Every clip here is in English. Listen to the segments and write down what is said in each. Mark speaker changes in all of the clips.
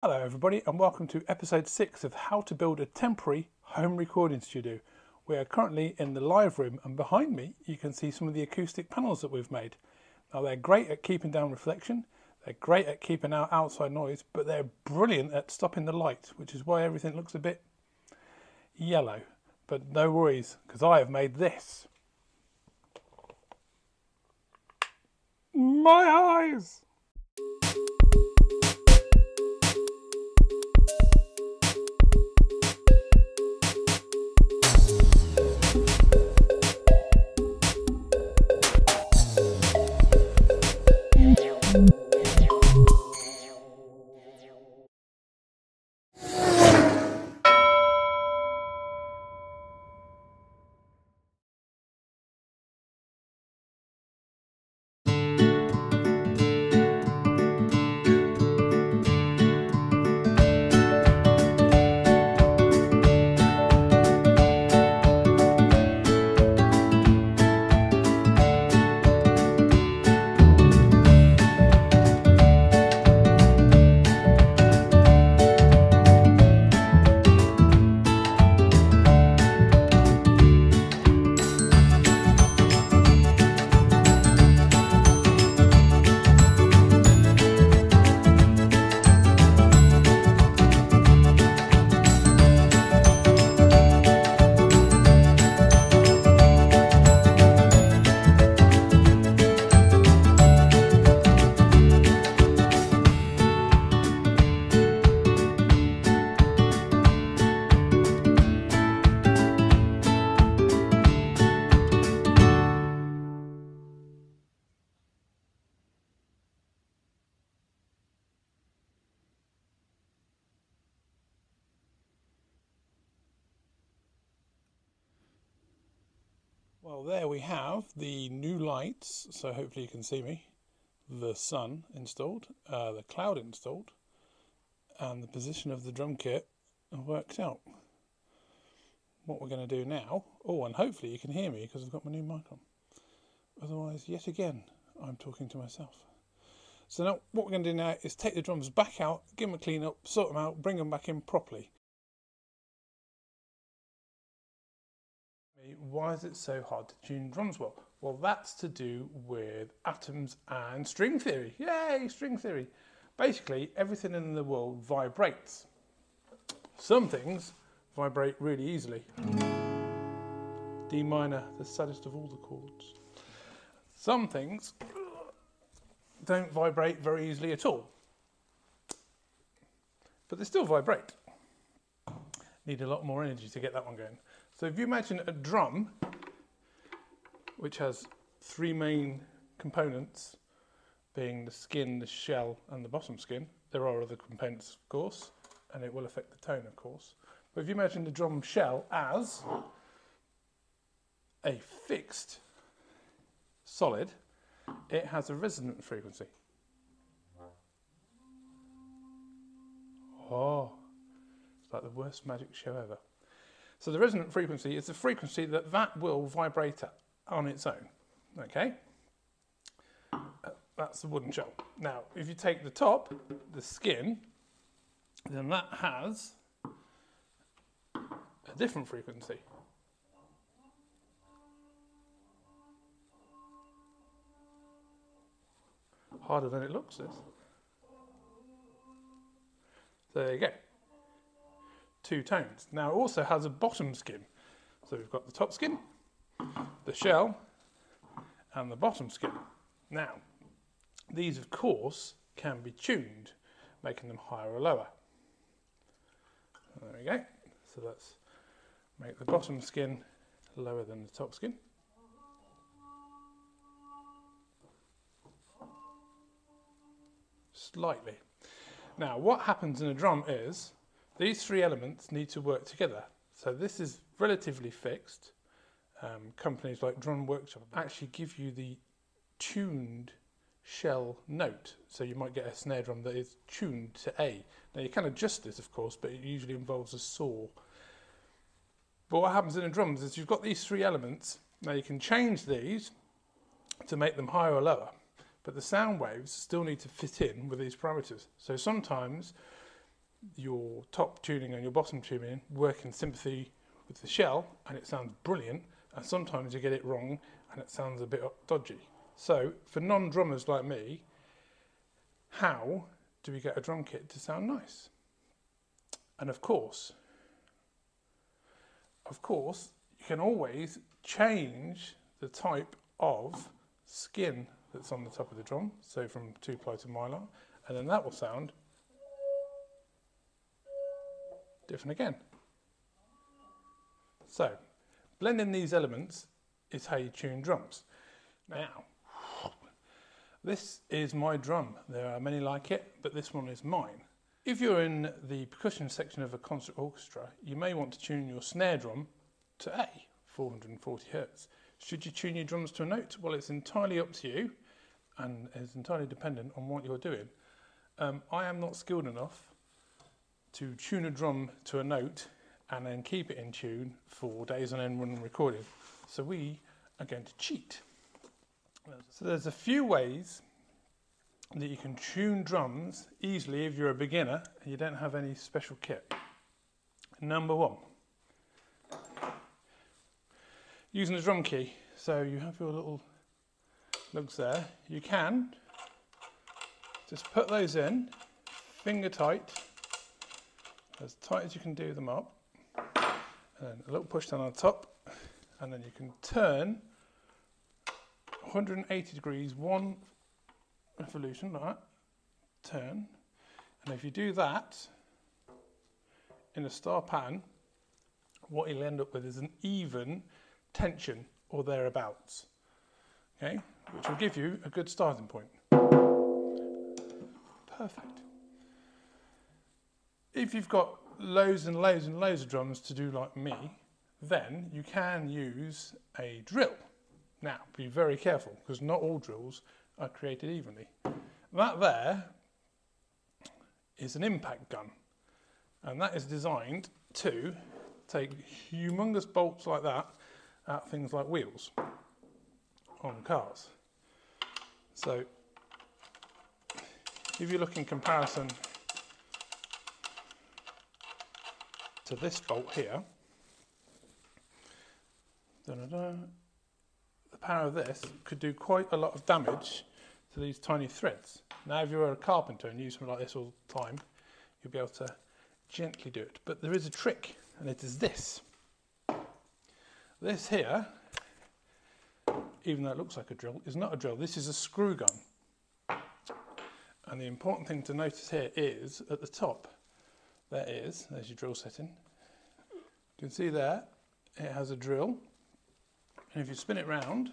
Speaker 1: Hello everybody and welcome to episode 6 of how to build a temporary home recording studio. We are currently in the live room and behind me you can see some of the acoustic panels that we've made. Now they're great at keeping down reflection, they're great at keeping out outside noise, but they're brilliant at stopping the light, which is why everything looks a bit yellow. But no worries, because I have made this. My eyes! Well, there we have the new lights, so hopefully you can see me, the sun installed, the cloud installed, and the position of the drum kit worked out. What we're going to do now, and hopefully you can hear me because I've got my new mic on, otherwise yet again I'm talking to myself. So now what we're going to do now is take the drums back out, give them a clean up, sort them out, bring them back in properly. Why is it so hard to tune drums well? Well, that's to do with atoms and string theory. Yay, string theory. Basically, everything in the world vibrates. Some things vibrate really easily. D minor, the saddest of all the chords. Some things don't vibrate very easily at all. But they still vibrate. Need a lot more energy to get that one going. So if you imagine a drum, which has three main components, being the skin, the shell, and the bottom skin. There are other components, of course, and it will affect the tone, of course. But if you imagine the drum shell as a fixed solid, it has a resonant frequency. Oh, it's like the worst magic show ever. So the resonant frequency is the frequency that will vibrate at on its own, okay? That's the wooden shell. Now, if you take the top, the skin, then that has a different frequency. Harder than it looks, this. So there you go. Two tones. Now it also has a bottom skin. So we've got the top skin, the shell, and the bottom skin. Now, these of course can be tuned, making them higher or lower. There we go. So let's make the bottom skin lower than the top skin. Slightly. Now what happens in a drum is these three elements need to work together. So this is relatively fixed. Companies like Drum Workshop actually give you the tuned shell note. So you might get a snare drum that is tuned to A. Now you can adjust this, of course, but it usually involves a saw. But what happens in the drums is you've got these three elements. Now you can change these to make them higher or lower, but the sound waves still need to fit in with these parameters. So sometimes your top tuning and your bottom tuning work in sympathy with the shell and it sounds brilliant, and sometimes you get it wrong and it sounds a bit dodgy. So for non-drummers like me, how do we get a drum kit to sound nice? And of course, you can always change the type of skin that's on the top of the drum, so from 2-ply to mylar, and then that will sound different again. So, blending these elements is how you tune drums. Now, this is my drum. There are many like it, but this one is mine. If you're in the percussion section of a concert orchestra, you may want to tune your snare drum to A, 440 Hertz. Should you tune your drums to a note? Well, it's entirely up to you and is entirely dependent on what you're doing. I am not skilled enough to tune a drum to a note and then keep it in tune for days on end when recording. So we are going to cheat. So there's a few ways that you can tune drums easily if you're a beginner and you don't have any special kit. Number one, using a drum key. So you have your little lugs there. You can just put those in, finger tight as you can do them up, and then a little push down on the top, and then you can turn 180 degrees, one revolution like that, turn, and if you do that in a star pattern, what you'll end up with is an even tension or thereabouts, okay, which will give you a good starting point. Perfect. If you've got loads and loads and loads of drums to do like me, then you can use a drill. Now, be very careful, because not all drills are created evenly. That there is an impact gun, and that is designed to take humongous bolts like that out things like wheels on cars. So, if you look in comparison to this bolt here, the power of this could do quite a lot of damage to these tiny threads. Now, if you're a carpenter and use something like this all the time, you'll be able to gently do it. But there is a trick, and it is this. This here, even though it looks like a drill, is not a drill. This is a screw gun. And the important thing to notice here is, at the top, there's your drill setting. You can see there, it has a drill. And if you spin it round,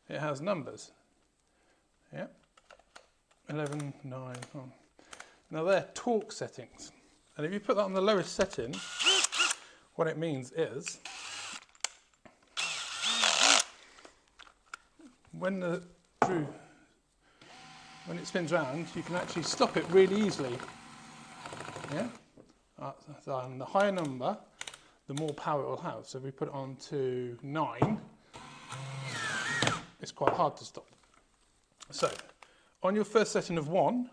Speaker 1: it has numbers. Yep. 11, 9, 1. Now they're torque settings. And if you put that on the lowest setting, what it means is when it spins round, you can actually stop it really easily. Yeah? And the higher number, the more power it will have. So if we put it on to 9, it's quite hard to stop. So, on your first setting of 1,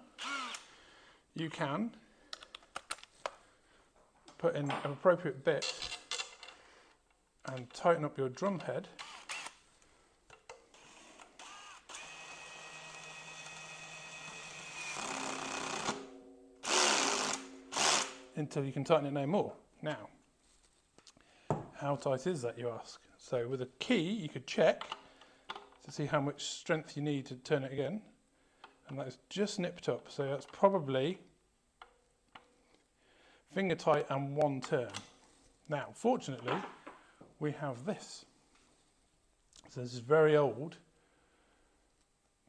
Speaker 1: you can put in an appropriate bit and tighten up your drum head until you can tighten it no more. Now, how tight is that, you ask? So with a key, you could check to see how much strength you need to turn it again. And that's just nipped up, so that's probably finger tight and 1 turn. Now, fortunately, we have this. So this is very old,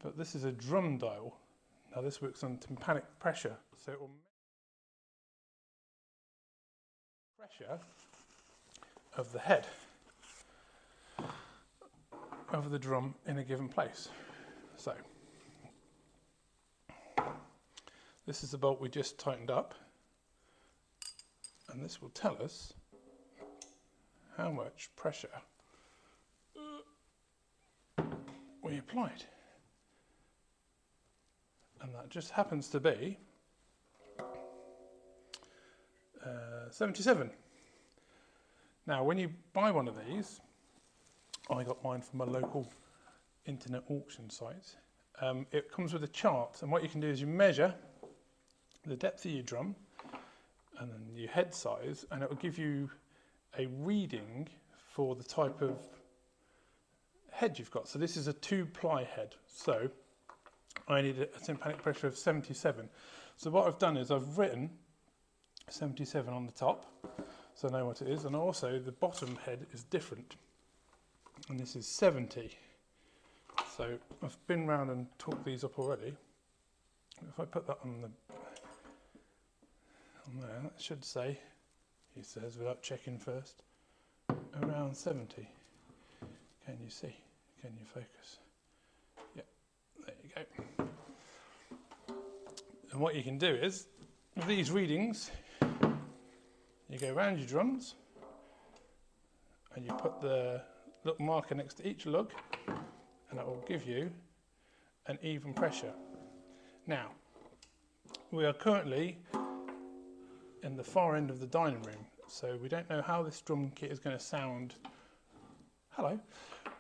Speaker 1: but this is a drum dial. Now this works on tympanic pressure, so it will pressure of the head of the drum in a given place. So this is the bolt we just tightened up, and this will tell us how much pressure we applied, and that just happens to be 77. Now, when you buy one of these, I got mine from a local internet auction site. It comes with a chart, and what you can do is you measure the depth of your drum and then your head size, and it will give you a reading for the type of head you've got. So this is a 2-ply head, so I need a tympanic pressure of 77. So what I've done is I've written 77 on the top, so I know what it is, and also the bottom head is different, and this is 70. So I've been round and talked these up already. If I put that on there, that should say, he says without checking first, around 70. Can you see? Can you focus? Yeah, there you go. And what you can do is, with these readings, you go around your drums and you put the little marker next to each lug, and that will give you an even pressure. Now, we are currently in the far end of the dining room, so we don't know how this drum kit is going to sound, hello,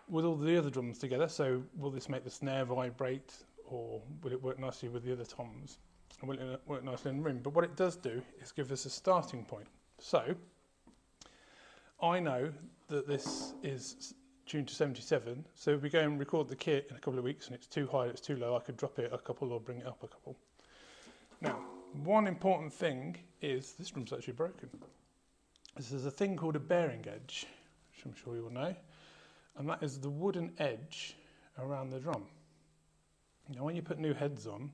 Speaker 1: with all the other drums together. So will this make the snare vibrate, or will it work nicely with the other toms, and will it work nicely in the room? But what it does do is give us a starting point. So I know that this is tuned to 77, so if we go and record the kit in a couple of weeks and it's too high, it's too low, I could drop it a couple or bring it up a couple. Now, one important thing is this drum's actually broken. This is a thing called a bearing edge, which I'm sure you will know, and that is the wooden edge around the drum. Now, when you put new heads on,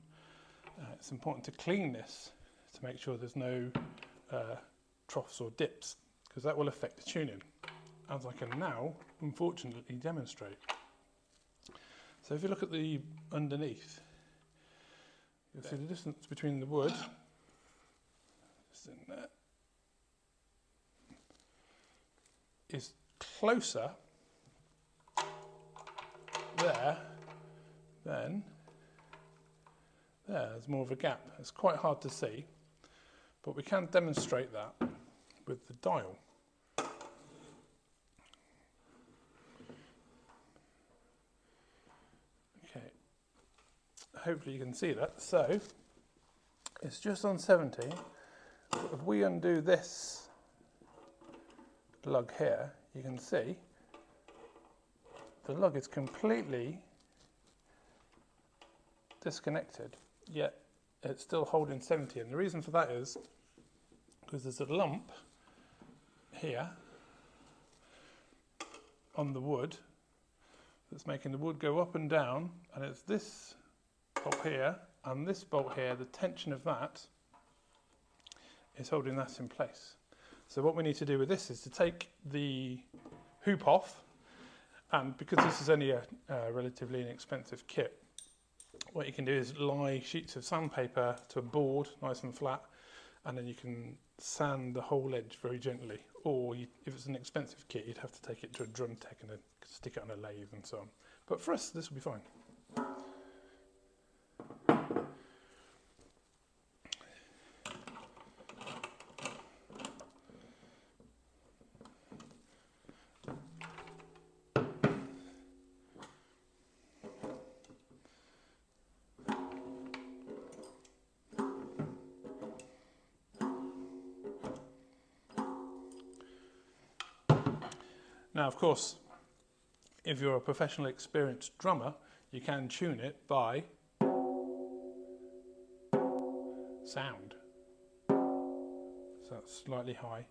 Speaker 1: it's important to clean this to make sure there's no troughs or dips, because that will affect the tuning, as I can now unfortunately demonstrate. So if you look at the underneath, you'll see the distance between the wood, just in there, is closer there than there. There's more of a gap. It's quite hard to see, but we can demonstrate that with the dial. Okay, hopefully you can see that. So it's just on 70, but if we undo this lug here, you can see the lug is completely disconnected, yet it's still holding 70, and the reason for that is because there's a lump here on the wood that's making the wood go up and down, and it's this bolt here and this bolt here, the tension of that is holding that in place. So what we need to do with this is to take the hoop off, and because this is only a relatively inexpensive kit, what you can do is lie sheets of sandpaper to a board, nice and flat, and then you can sand the whole edge very gently. Or if it's an expensive kit, you'd have to take it to a drum tech and then stick it on a lathe and so on. But for us, this will be fine. Now, of course, if you're a professional experienced drummer, you can tune it by sound. So that's slightly high.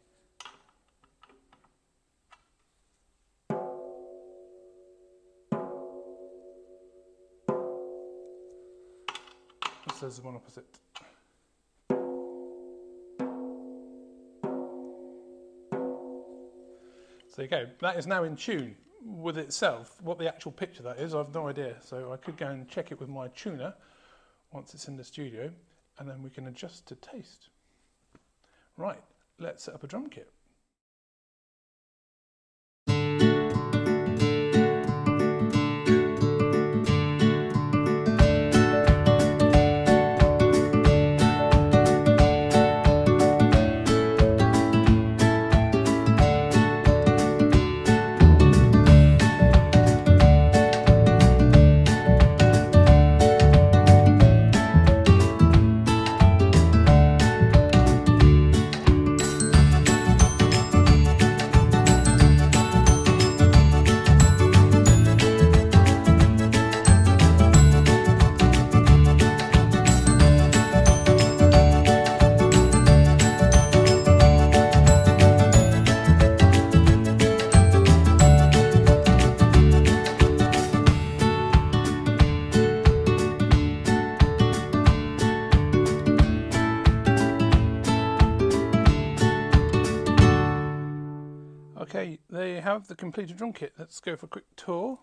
Speaker 1: This is one opposite. There you go. That is now in tune with itself. What the actual pitch of that is, I have no idea. So I could go and check it with my tuner once it's in the studio, and then we can adjust to taste. Right, let's set up a drum kit. Okay, there you have the completed drum kit. Let's go for a quick tour.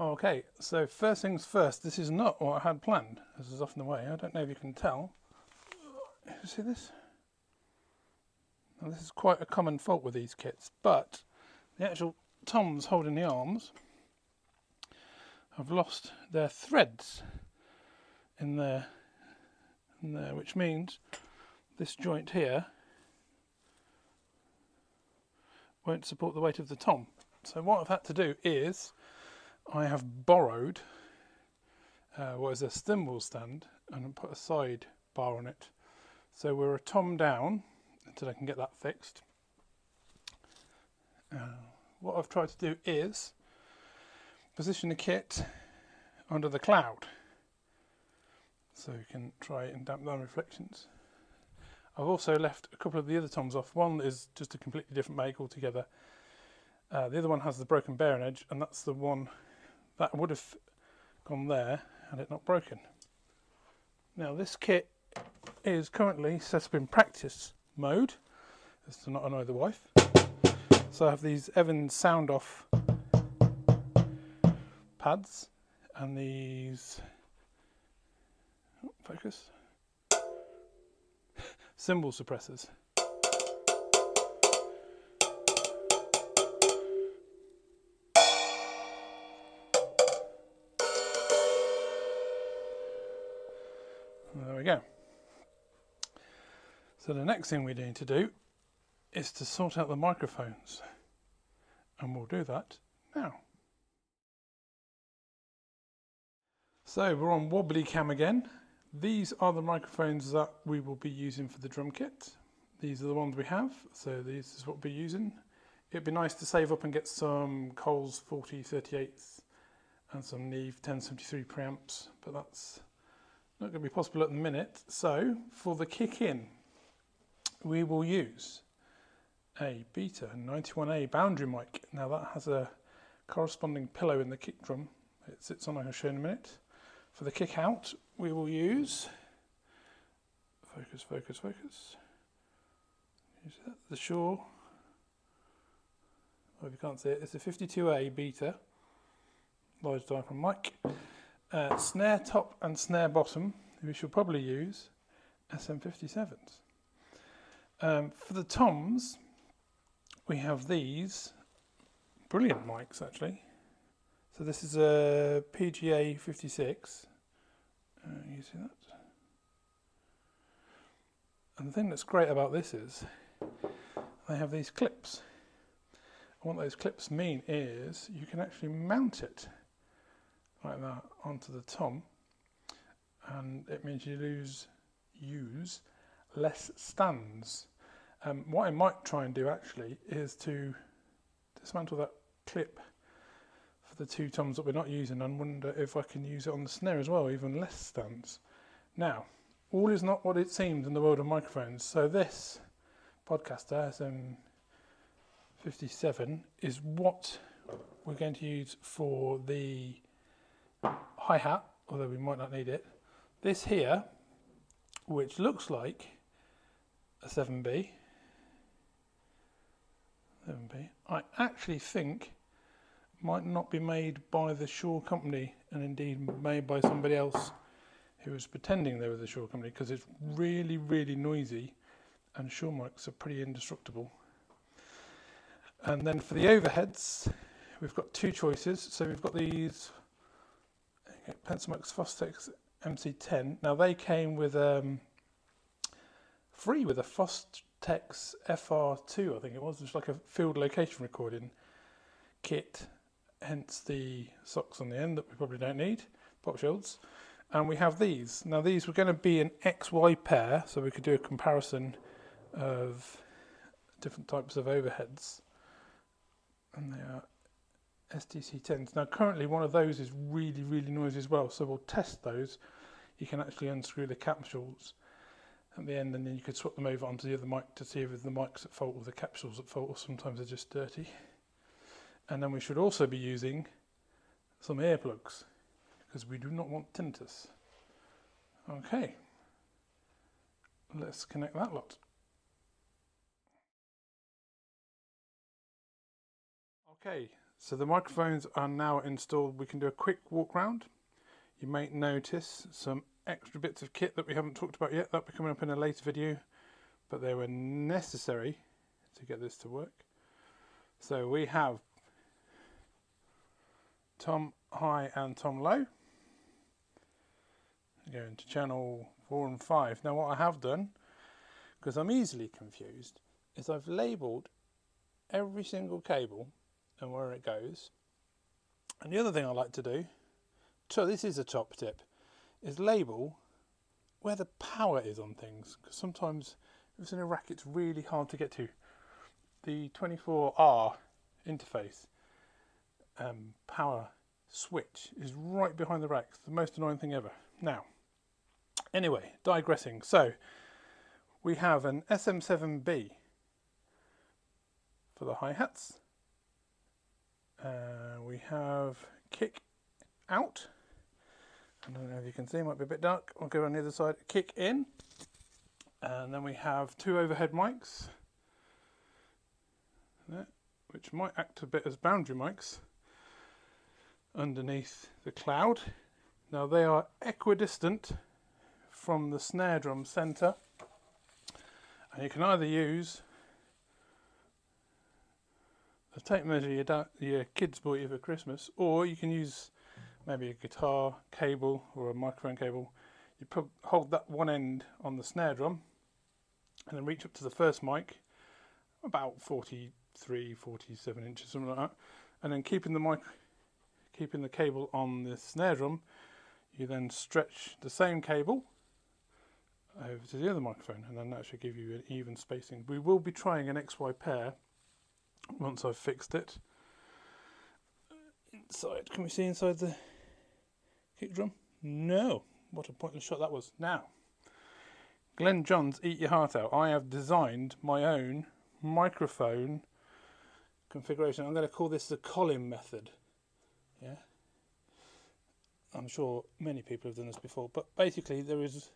Speaker 1: Okay, so first things first, this is not what I had planned. This is off in the way. I don't know if you can tell. You see this? Now, this is quite a common fault with these kits, but the actual toms holding the arms have lost their threads in there, which means this joint here won't support the weight of the tom. So what I've had to do is I have borrowed what is a cymbal stand and put a side bar on it. So we're a tom down until I can get that fixed. What I've tried to do is position the kit under the cloud so you can try and dampen down reflections. I've also left a couple of the other toms off. One is just a completely different make altogether. The other one has the broken bearing edge, and that's the one that would have gone there had it not broken. Now this kit is currently set up in practice mode, as to not annoy the wife. So I have these Evans sound off pads and these focus cymbal suppressors. There we go. So the next thing we need to do is to sort out the microphones, and we'll do that now. So we're on wobbly cam again. These are the microphones that we will be using for the drum kit. These are the ones we have, so this is what we'll be using. It'd be nice to save up and get some Coles 4038s and some Neve 1073 preamps, but that's not going to be possible at the minute. So for the kick in, we will use a Beta 91A boundary mic. Now that has a corresponding pillow in the kick drum it sits on, I can show in a minute. For the kick out, we will use, focus, use that, the Shure, oh, if you can't see it, it's a 52A Beta, large diaphragm mic. Snare top and snare bottom, we should probably use SM57s. For the toms, we have these brilliant mics actually. So this is a PGA 56. You see that? And the thing that's great about this is they have these clips. And what those clips mean is you can actually mount it like that onto the tom, and it means you use less stands. What I might try and do actually is to dismantle that clip for the two toms that we're not using and wonder if I can use it on the snare as well, even less stands. Now, all is not what it seems in the world of microphones. So this Podcaster SM57 is what we're going to use for the hi-hat, although we might not need it. This here, which looks like a 7B, I actually think might not be made by the Shure company, and indeed made by somebody else who was pretending they were the Shure company, because it's really, really noisy, and Shure mics are pretty indestructible. And then for the overheads, we've got two choices. So we've got these Pensamex Fostex MC10. Now they came with free with a Fostex FR2, I think it was, just like a field location recording kit, hence the socks on the end that we probably don't need, pop shields. And we have these. Now these were going to be an XY pair, so we could do a comparison of different types of overheads. And they are STC10s. Now currently one of those is really, really noisy as well, so we'll test those. You can actually unscrew the capsules at the end, and then you could swap them over onto the other mic to see if the mic's at fault or the capsule's at fault, or sometimes they're just dirty. And then we should also be using some earplugs, because we do not want tinnitus. Okay, let's connect that lot. Okay, so the microphones are now installed. We can do a quick walk round. You may notice some extra bits of kit that we haven't talked about yet. That'll be coming up in a later video, but they were necessary to get this to work. So we have tom high and tom low. Going to channel 4 and 5. Now what I have done, because I'm easily confused, is I've labelled every single cable and where it goes. And the other thing I like to do, so this is a top tip, is label where the power is on things, because sometimes if it's in a rack it's really hard to get to. The 24R interface power switch is right behind the rack. It's the most annoying thing ever. Now, anyway, digressing. So we have an SM7B for the hi-hats. We have kick out. I don't know if you can see, it might be a bit dark. I'll go on the other side. Kick in. And then we have 2 overhead mics, which might act a bit as boundary mics underneath the cloud. Now they are equidistant from the snare drum center, and you can either use the tape measure your kids bought you for Christmas, or you can use maybe a guitar cable or a microphone cable. You hold that one end on the snare drum and then reach up to the first mic, about 43, 47 inches, something like that, and then keeping the cable on the snare drum, you then stretch the same cable over to the other microphone, and then that should give you an even spacing. We will be trying an XY pair once I've fixed it. Inside, can we see inside the kick drum? No. What a pointless shot that was. Now, Glenn John's Eat Your Heart Out. I have designed my own microphone configuration. I'm going to call this the Colin method. Yeah, I'm sure many people have done this before, but basically there is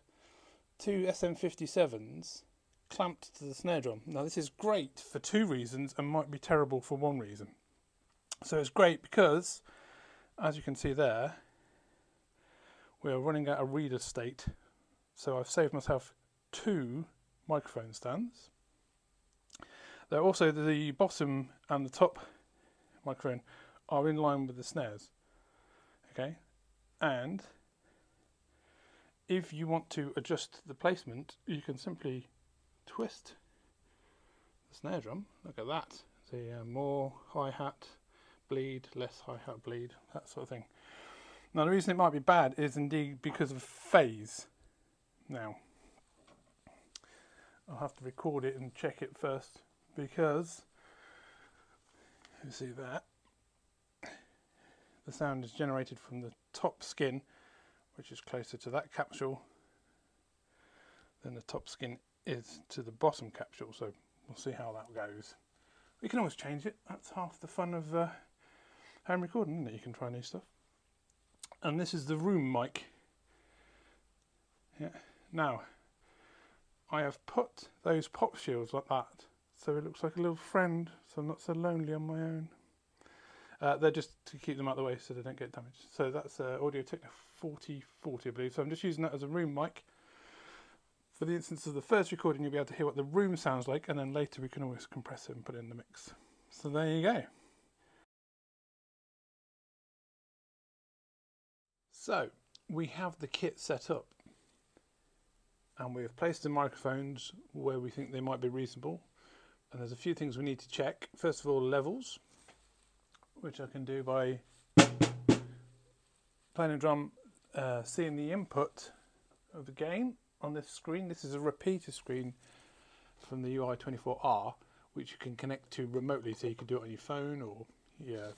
Speaker 1: 2 SM57s clamped to the snare drum. Now this is great for 2 reasons and might be terrible for 1 reason. So it's great because, as you can see there, we're running out of reader state. So I've saved myself 2 microphone stands. They're also, the bottom and the top microphone are in line with the snares. Okay, and if you want to adjust the placement, you can simply twist the snare drum. Look at that. See, more hi-hat bleed, less hi-hat bleed, that sort of thing. Now the reason it might be bad is indeed because of phase. Now, I'll have to record it and check it first, because you see that the sound is generated from the top skin, which is closer to that capsule than the top skin is to the bottom capsule. So we'll see how that goes. We can always change it. That's half the fun of home recording, isn't it? You can try new stuff. And this is the room mic. Yeah. Now, I have put those pop shields like that, so it looks like a little friend, so I'm not so lonely on my own. They're just to keep them out of the way so they don't get damaged. So that's Audio Technica 4040, I believe. So I'm just using that as a room mic. For the instance of the first recording, you'll be able to hear what the room sounds like, and then later we can always compress it and put it in the mix. So there you go. So we have the kit set up, and we have placed the microphones where we think they might be reasonable. And there's a few things we need to check. First of all, levels, which I can do by playing a drum, seeing the input of the gain on this screen. This is a repeater screen from the ui24R, which you can connect to remotely, so you can do it on your phone or your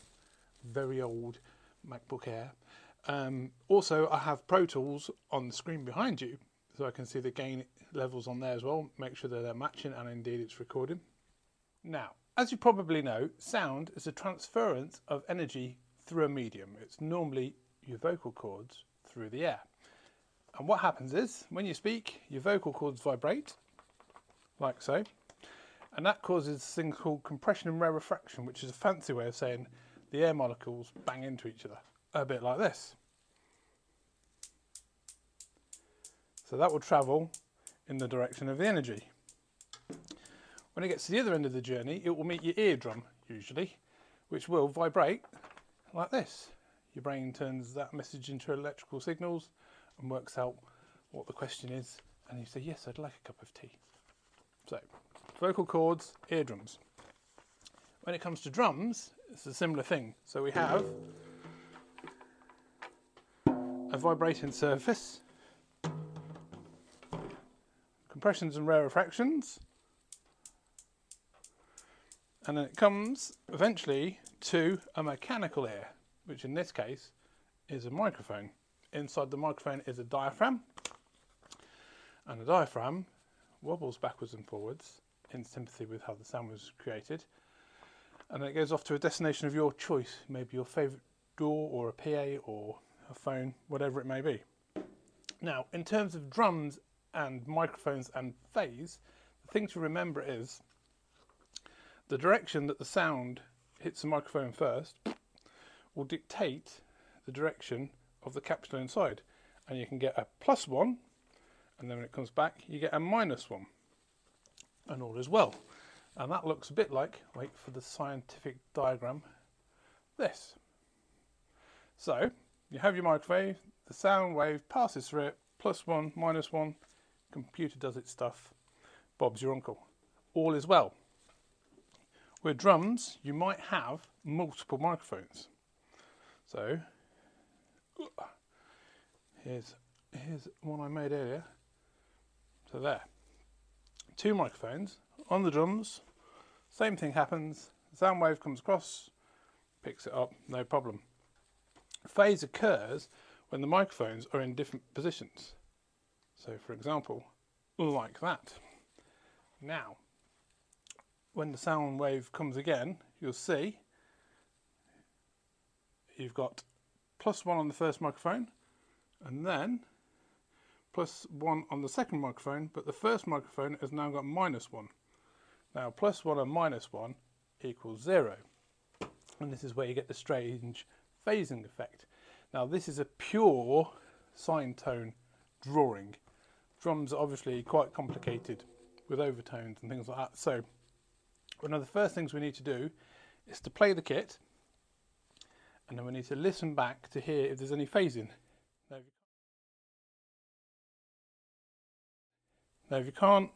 Speaker 1: very old MacBook Air. Also, I have Pro Tools on the screen behind you, so I can see the gain levels on there as well, make sure that they're matching, and indeed it's recording. Now, as you probably know, sound is a transference of energy through a medium. It's normally your vocal cords through the air. And what happens is, when you speak, your vocal cords vibrate, like so, and that causes this thing called compression and rarefaction, which is a fancy way of saying the air molecules bang into each other, a bit like this. So that will travel in the direction of the energy. When it gets to the other end of the journey, it will meet your eardrum, usually, which will vibrate like this. Your brain turns that message into electrical signals and works out what the question is, and you say, yes, I'd like a cup of tea. So, vocal cords, eardrums. When it comes to drums, it's a similar thing. So we have a vibrating surface, compressions and rarefactions, and then it comes eventually to a mechanical ear, which in this case is a microphone. Inside the microphone is a diaphragm, and the diaphragm wobbles backwards and forwards in sympathy with how the sound was created, and then it goes off to a destination of your choice, maybe your favourite DAW or a PA or a phone, whatever it may be. Now, in terms of drums and microphones and phase, the thing to remember is the direction that the sound hits the microphone first will dictate the direction of the capsule inside, and you can get a +1, and then when it comes back you get a -1, and all is well. And that looks a bit like, wait for the scientific diagram, this. So you have your microphone, the sound wave passes through it, +1, -1, computer does its stuff, Bob's your uncle, all is well. With drums you might have multiple microphones. So here's one I made earlier. So there, 2 microphones on the drums, same thing happens, the sound wave comes across, picks it up, no problem. Phase occurs when the microphones are in different positions. So for example, like that. Now, when the sound wave comes again, you'll see you've got +1 on the first microphone, and then +1 on the second microphone, but the first microphone has now got -1. Now +1 and -1 equals 0. And this is where you get the strange phasing effect. Now this is a pure sine tone drawing. Drums are obviously quite complicated with overtones and things like that. So one of the first things we need to do is to play the kit, and then we need to listen back to hear if there's any phasing. Now if you can't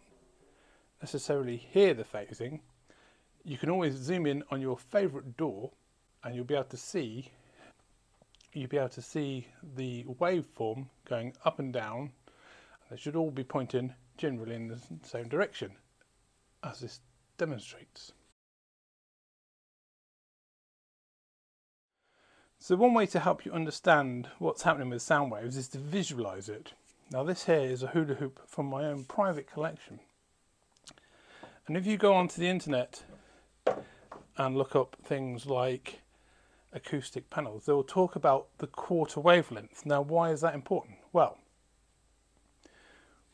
Speaker 1: necessarily hear the phasing, you can always zoom in on your favourite DAW and you'll be able to see the waveform going up and down. They should all be pointing generally in the same direction, as this demonstrates. So one way to help you understand what's happening with sound waves is to visualize it. Now this here is a hula hoop from my own private collection. And if you go onto the internet and look up things like acoustic panels, they will talk about the quarter wavelength. Now why is that important? Well,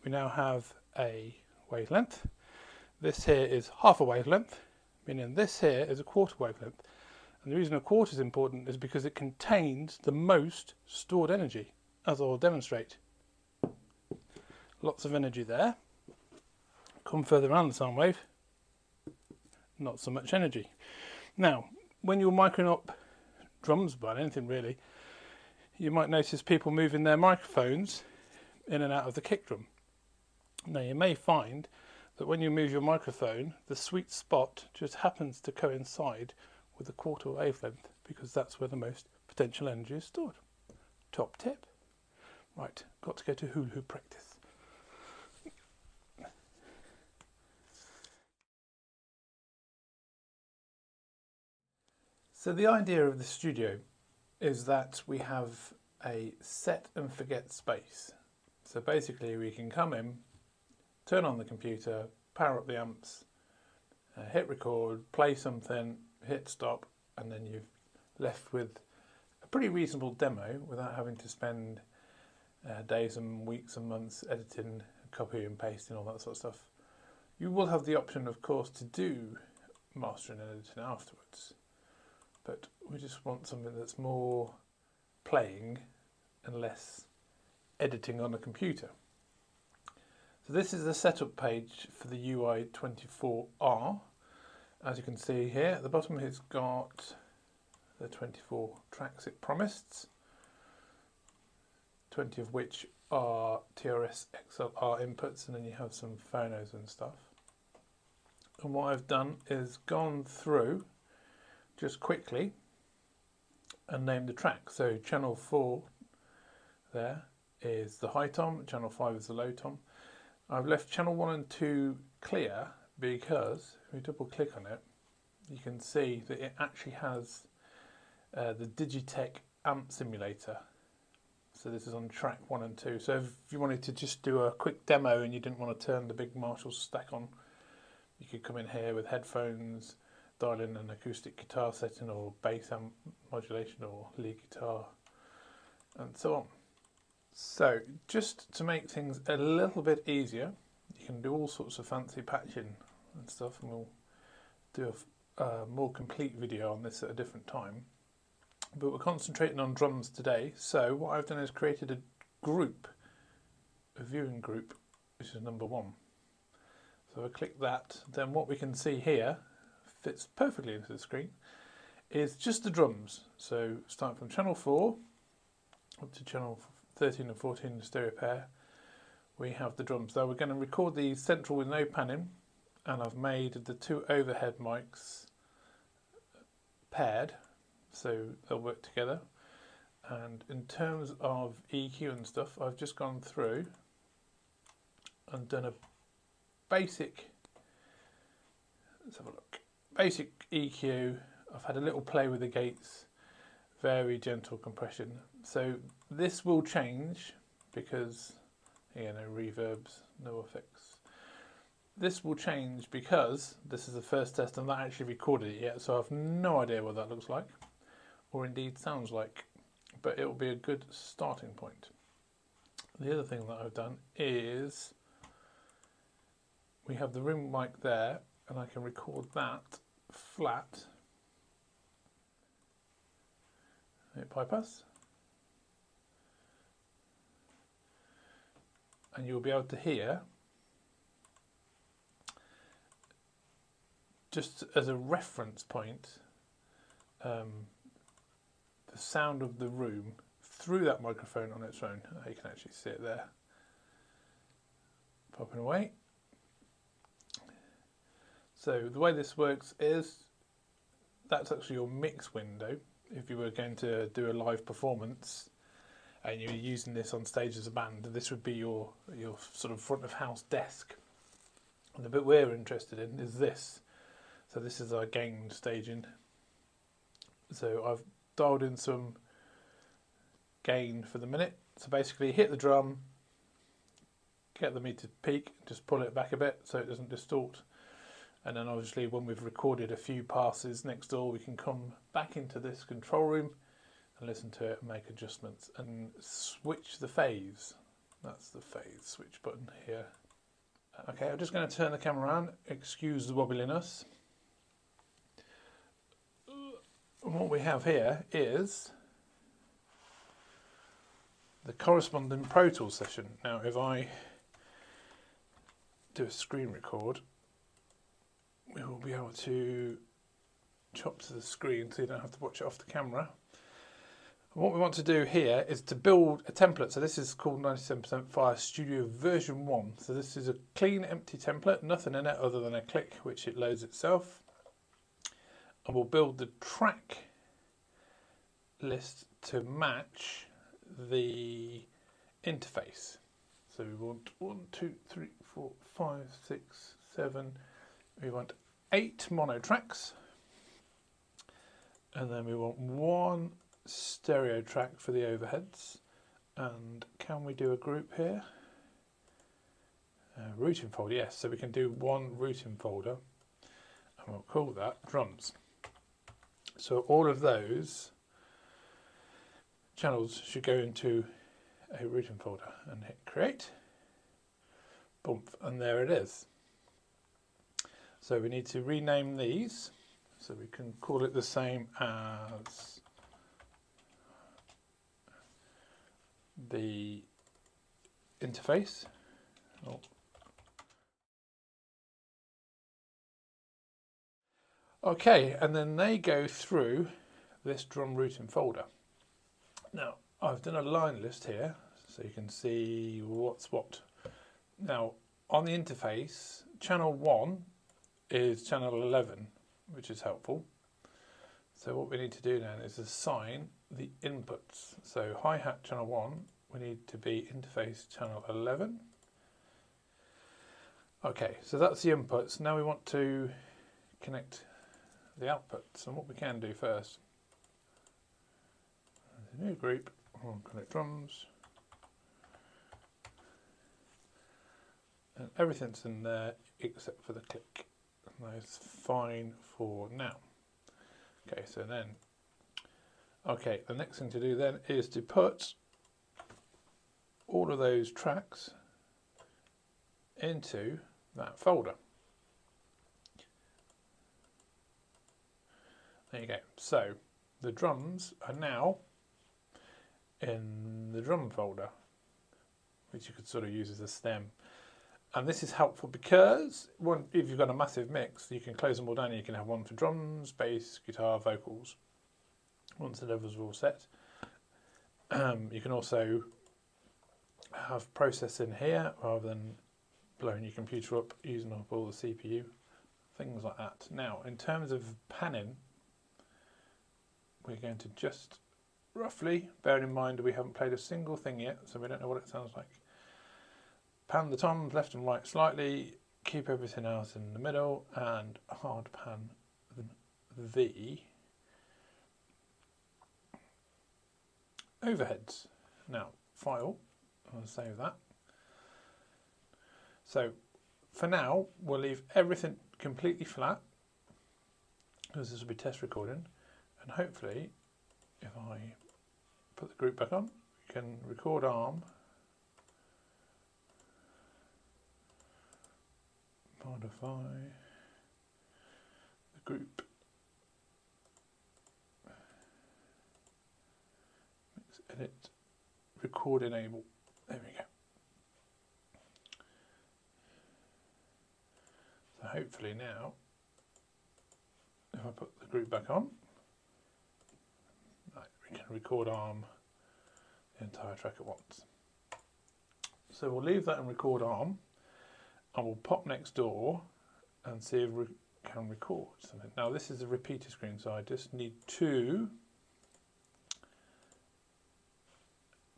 Speaker 1: we now have a wavelength. This here is half a wavelength, meaning this here is a quarter wavelength. And the reason a quarter is important is because it contains the most stored energy, as I will demonstrate. Lots of energy there. Come further around the sound wave, not so much energy. Now, when you're micing up drums, but anything really, you might notice people moving their microphones in and out of the kick drum. Now you may find that when you move your microphone, the sweet spot just happens to coincide with the quarter wavelength, because that's where the most potential energy is stored. Top tip. Right, got to go to hula hoop practice. So the idea of the studio is that we have a set and forget space. So basically we can come in, turn on the computer, power up the amps, hit record, play something, hit stop, and then you've left with a pretty reasonable demo without having to spend days and weeks and months editing, copying and pasting, all that sort of stuff. You will have the option, of course, to do mastering and editing afterwards, but we just want something that's more playing and less editing on a computer. So this is the setup page for the ui24R. As you can see here, at the bottom it's got the 24 tracks it promised, 20 of which are TRS XLR inputs, and then you have some phonos and stuff. And what I've done is gone through just quickly and named the track. So channel 4 there is the high tom, channel 5 is the low tom. I've left channel 1 and 2 clear because if we double click on it, you can see that it actually has the Digitech amp simulator. So this is on track 1 and 2. So if you wanted to just do a quick demo and you didn't want to turn the big Marshall stack on, you could come in here with headphones, dial in an acoustic guitar setting or bass amp modulation or lead guitar and so on. So just to make things a little bit easier, you can do all sorts of fancy patching and stuff, and we'll do a more complete video on this at a different time. But we're concentrating on drums today, so what I've done is created a group, a viewing group, which is number 1. So I click that, then what we can see here, fits perfectly into the screen, is just the drums. So starting from channel 4 up to channel 13 and 14 stereo pair, we have the drums. Now we're going to record these central with no panning, and I've made the 2 overhead mics paired, so they'll work together. And in terms of EQ and stuff, I've just gone through and done a basic, let's have a look, basic EQ. I've had a little play with the gates, very gentle compression. So this will change because, again, no reverbs, no effects. This will change because this is the first test. I'm not actually recorded it yet, so I have no idea what that looks like, or indeed sounds like, but it will be a good starting point. The other thing that I've done is we have the room mic there, and I can record that flat. Hit bypass. And you'll be able to hear, just as a reference point, the sound of the room through that microphone on its own. You can actually see it there, popping away. So the way this works is, that's actually your mix window. If you were going to do a live performance and you're using this on stage as a band, this would be your sort of front of house desk. And the bit we're interested in is this. So this is our gain staging. So I've dialed in some gain for the minute. So basically hit the drum, get the meter peak, just pull it back a bit so it doesn't distort. And then obviously when we've recorded a few passes next door, we can come back into this control room and listen to it and make adjustments and switch the phase. That's the phase switch button here. Okay, I'm just going to turn the camera around, excuse the wobbliness. And what we have here is the corresponding Pro Tools session. Now if I do a screen record, we will be able to chop to the screen so you don't have to watch it off the camera. And what we want to do here is to build a template. So this is called 97% Fire Studio version 1. So this is a clean, empty template, nothing in it other than a click, which it loads itself. And we'll build the track list to match the interface. So we want 1, 2, 3, 4, 5, 6, 7. We want 8 mono tracks, and then we want 1 stereo track for the overheads. And can we do a group here? Routing folder, yes. So we can do 1 routing folder, and we'll call that drums. So all of those channels should go into a routing folder and hit create. Boom, and there it is. So we need to rename these, so we can call it the same as the interface. Oh. Okay, and then they go through this drum routing folder. Now, I've done a line list here, so you can see what's what. Now, on the interface, channel 1 is channel 11, which is helpful. So what we need to do now is assign the inputs. So hi-hat channel 1, we need to be interface channel 11. Okay, so that's the inputs. Now we want to connect the outputs, and what we can do first, a new group, we'll connect drums, and everything's in there except for the click. That's fine for now. Okay, so then, okay, the next thing to do then is to put all of those tracks into that folder. There you go. So the drums are now in the drum folder, which you could sort of use as a stem. And this is helpful because if you've got a massive mix, you can close them all down. You can have one for drums, bass, guitar, vocals. Once the levels are all set, you can also have process in here rather than blowing your computer up, using up all the CPU, things like that. Now, in terms of panning, we're going to just roughly, bearing in mind we haven't played a single thing yet, so we don't know what it sounds like. Pan the toms left and right slightly, keep everything else in the middle, and hard pan the overheads. Now, file, I'll save that. So, for now, we'll leave everything completely flat, because this will be test recording, and hopefully, if I put the group back on, we can record arm, modify the group, mix, edit, record enable. There we go. So hopefully now, if I put the group back on, we can record arm the entire track at once. So we'll leave that and record arm. I will pop next door and see if we can record something. Now this is a repeater screen, so I just need to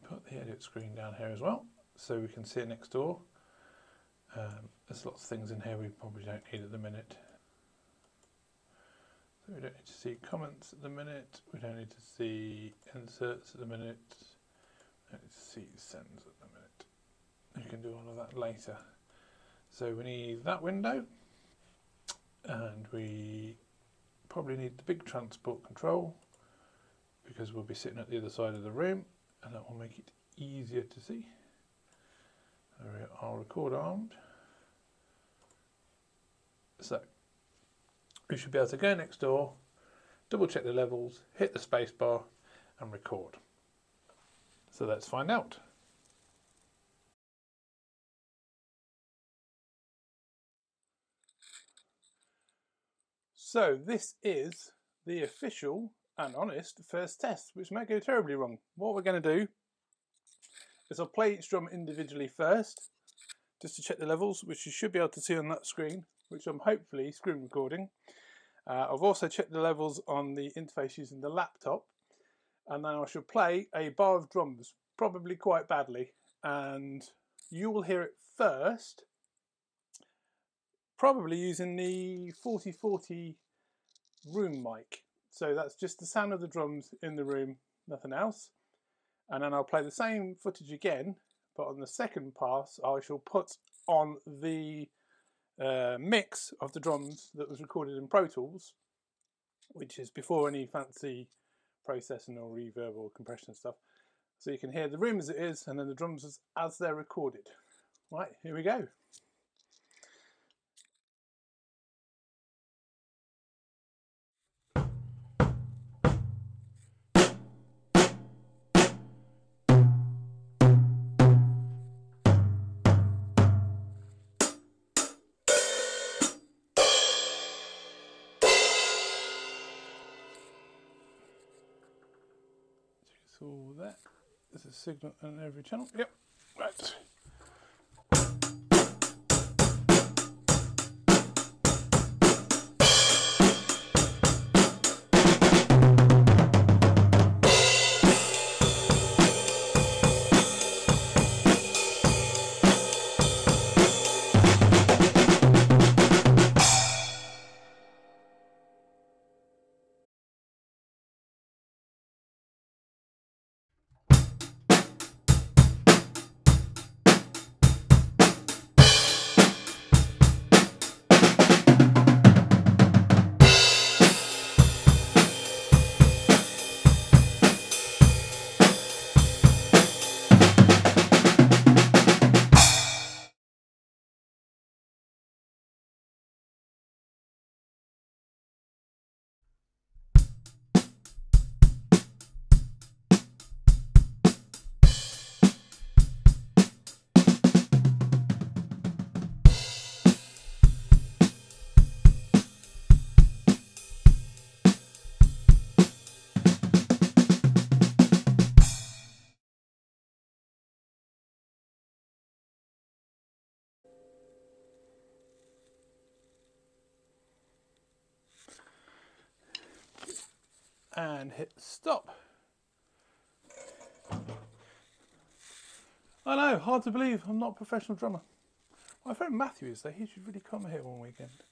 Speaker 1: put the edit screen down here as well, so we can see it next door. There's lots of things in here we probably don't need at the minute. So we don't need to see comments at the minute, we don't need to see inserts at the minute, we don't need to see sends at the minute. You can do all of that later. So we need that window, and we probably need the big transport control because we'll be sitting at the other side of the room, and that will make it easier to see. I'll record armed. So we should be able to go next door, double check the levels, hit the space bar and record. So let's find out. So this is the official and honest first test, which might go terribly wrong. What we're going to do is I'll play each drum individually first, just to check the levels, which you should be able to see on that screen, which I'm hopefully screen recording. I've also checked the levels on the interface using the laptop, and then I shall play a bar of drums, probably quite badly, and you will hear it first, probably using the 4040 room mic. So that's just the sound of the drums in the room, nothing else. And then I'll play the same footage again, but on the second pass I shall put on the mix of the drums that was recorded in Pro Tools, which is before any fancy processing or reverb or compression stuff. So you can hear the room as it is, and then the drums as they're recorded. Right, here we go. So that is a signal on every channel. Yep, right. And hit stop. I know, hard to believe I'm not a professional drummer. My friend Matthew is though, he should really come here one weekend.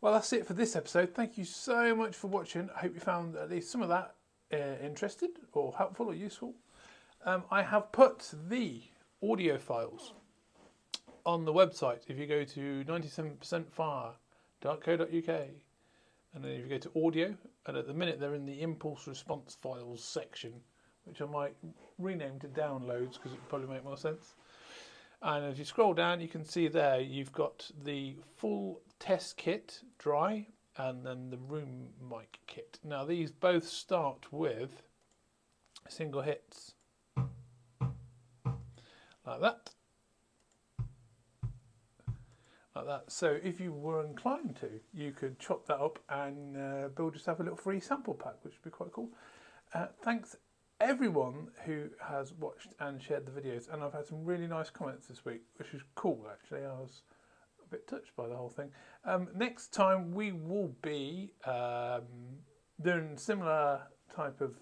Speaker 1: Well, that's it for this episode. Thank you so much for watching. I hope you found at least some of that interesting or helpful or useful. I have put the audio files on the website. If you go to 97%fire.co.uk, and then if you go to audio, and at the minute they're in the impulse response files section, which I might rename to downloads because it would probably make more sense. And if you scroll down, you can see there you've got the full test kit dry and then the room mic kit. Now these both start with single hits like that. Like that. So if you were inclined to, you could chop that up and build yourself a little free sample pack, which would be quite cool. Thanks everyone who has watched and shared the videos, and I've had some really nice comments this week, which is cool actually. I was a bit touched by the whole thing. Next time we will be doing similar type of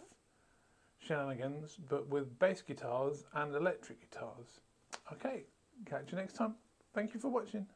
Speaker 1: shenanigans, but with bass guitars and electric guitars. Okay, catch you next time. Thank you for watching.